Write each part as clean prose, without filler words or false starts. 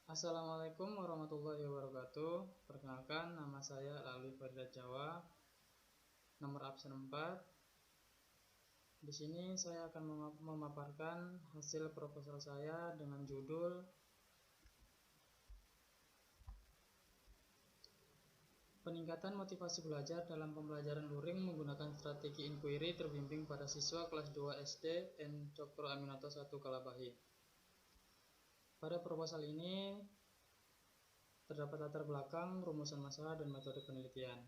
Assalamualaikum warahmatullahi wabarakatuh. Perkenalkan, nama saya Alwi Faridah Jawa, nomor absen 4. Di sini saya akan memaparkan hasil proposal saya dengan judul Peningkatan motivasi belajar dalam pembelajaran luring menggunakan strategi inquiry terbimbing pada siswa kelas 2 SD N. Cokro Aminoto 1 Kalabahi. Pada proposal ini terdapat latar belakang, rumusan masalah, dan metode penelitian.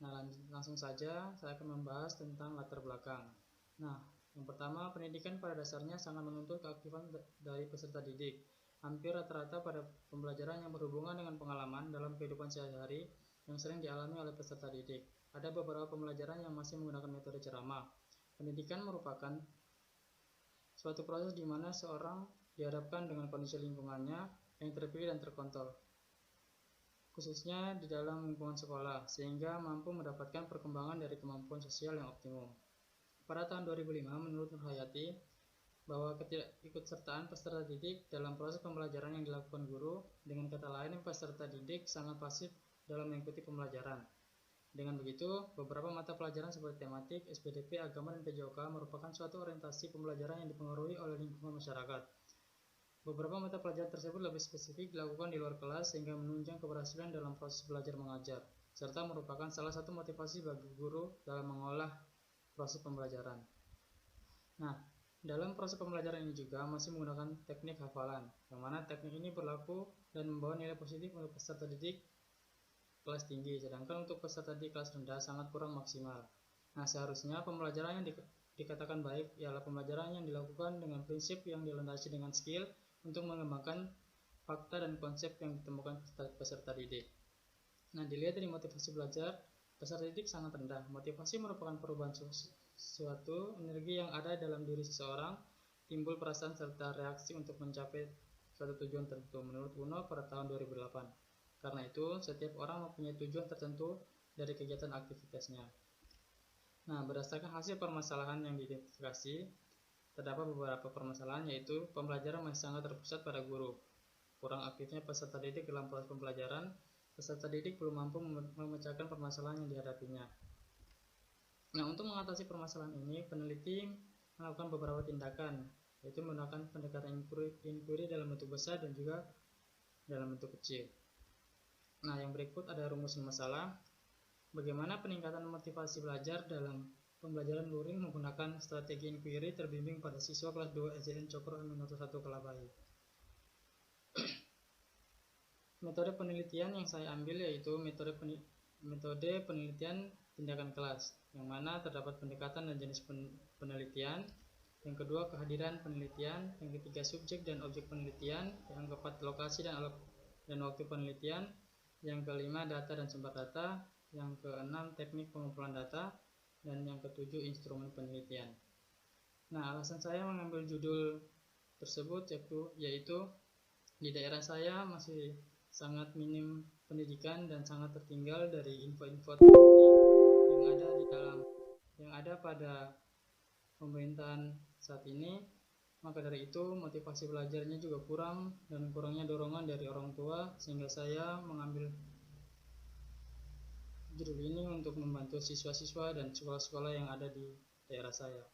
Nah, langsung saja saya akan membahas tentang latar belakang. Nah, yang pertama, pendidikan pada dasarnya sangat menuntut keaktifan dari peserta didik. Hampir rata-rata pada pembelajaran yang berhubungan dengan pengalaman dalam kehidupan sehari-hari yang sering dialami oleh peserta didik. Ada beberapa pembelajaran yang masih menggunakan metode ceramah. Pendidikan merupakan suatu proses di mana seorang dihadapkan dengan kondisi lingkungannya yang terpilih dan terkontrol, khususnya di dalam lingkungan sekolah, sehingga mampu mendapatkan perkembangan dari kemampuan sosial yang optimum. Pada tahun 2005, menurut Nurhayati, bahwa ketidakikutsertaan peserta didik dalam proses pembelajaran yang dilakukan guru, dengan kata lain, peserta didik sangat pasif dalam mengikuti pembelajaran. Dengan begitu, beberapa mata pelajaran seperti tematik, SPDP, agama, dan PJOK merupakan suatu orientasi pembelajaran yang dipengaruhi oleh lingkungan masyarakat. Beberapa mata pelajaran tersebut lebih spesifik dilakukan di luar kelas sehingga menunjang keberhasilan dalam proses belajar mengajar, serta merupakan salah satu motivasi bagi guru dalam mengolah proses pembelajaran. Nah, dalam proses pembelajaran ini juga masih menggunakan teknik hafalan, yang mana teknik ini berlaku dan membawa nilai positif untuk peserta didik kelas tinggi, sedangkan untuk peserta didik kelas rendah sangat kurang maksimal. Nah, seharusnya pembelajaran yang dikatakan baik ialah pembelajaran yang dilakukan dengan prinsip yang dilandasi dengan skill untuk mengembangkan fakta dan konsep yang ditemukan peserta didik. Nah, dilihat dari motivasi belajar, peserta didik sangat rendah. Motivasi merupakan perubahan suatu energi yang ada dalam diri seseorang, timbul perasaan serta reaksi untuk mencapai suatu tujuan tertentu, menurut Uno pada tahun 2008. Karena itu, setiap orang mempunyai tujuan tertentu dari kegiatan aktivitasnya. Nah, berdasarkan hasil permasalahan yang diidentifikasi, terdapat beberapa permasalahan, yaitu pembelajaran masih sangat terpusat pada guru, kurang aktifnya peserta didik dalam proses pembelajaran, peserta didik belum mampu memecahkan permasalahan yang dihadapinya. Nah, untuk mengatasi permasalahan ini, peneliti melakukan beberapa tindakan, yaitu menggunakan pendekatan inquiry dalam bentuk besar dan juga dalam bentuk kecil. Nah, yang berikut ada rumusan masalah. Bagaimana peningkatan motivasi belajar dalam pembelajaran luring menggunakan strategi inquiry terbimbing pada siswa kelas 2 SD N. Cokro Aminoto 1 Kalabahi. Metode penelitian yang saya ambil yaitu metode penelitian tindakan kelas, yang mana terdapat pendekatan dan jenis penelitian. Yang kedua, kehadiran penelitian. Yang ketiga, subjek dan objek penelitian. Yang keempat, lokasi dan waktu penelitian. Yang kelima, data dan sumber data. Yang keenam, teknik pengumpulan data. Dan yang ketujuh, instrumen penelitian. Nah, alasan saya mengambil judul tersebut yaitu di daerah saya masih sangat minim pendidikan dan sangat tertinggal dari info-info yang ada pada pemerintahan saat ini. Maka dari itu, motivasi belajarnya juga kurang dan kurangnya dorongan dari orang tua, sehingga saya mengambil judul ini untuk membantu siswa-siswa dan sekolah-sekolah yang ada di daerah saya.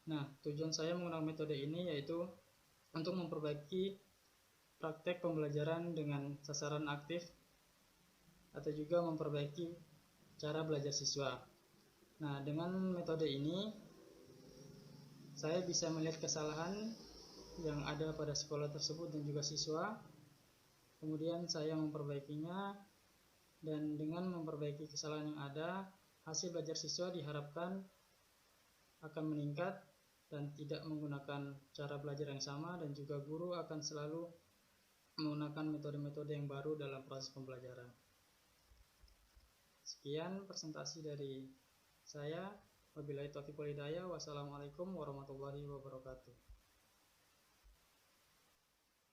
Nah, tujuan saya menggunakan metode ini yaitu untuk memperbaiki praktek pembelajaran dengan sasaran aktif atau juga memperbaiki cara belajar siswa. Nah, dengan metode ini saya bisa melihat kesalahan yang ada pada sekolah tersebut dan juga siswa. Kemudian saya memperbaikinya, dan dengan memperbaiki kesalahan yang ada, hasil belajar siswa diharapkan akan meningkat dan tidak menggunakan cara belajar yang sama, dan juga guru akan selalu menggunakan metode-metode yang baru dalam proses pembelajaran. Sekian presentasi dari saya. Wabillahi taufiq wal hidayah. Wassalamualaikum warahmatullahi wabarakatuh.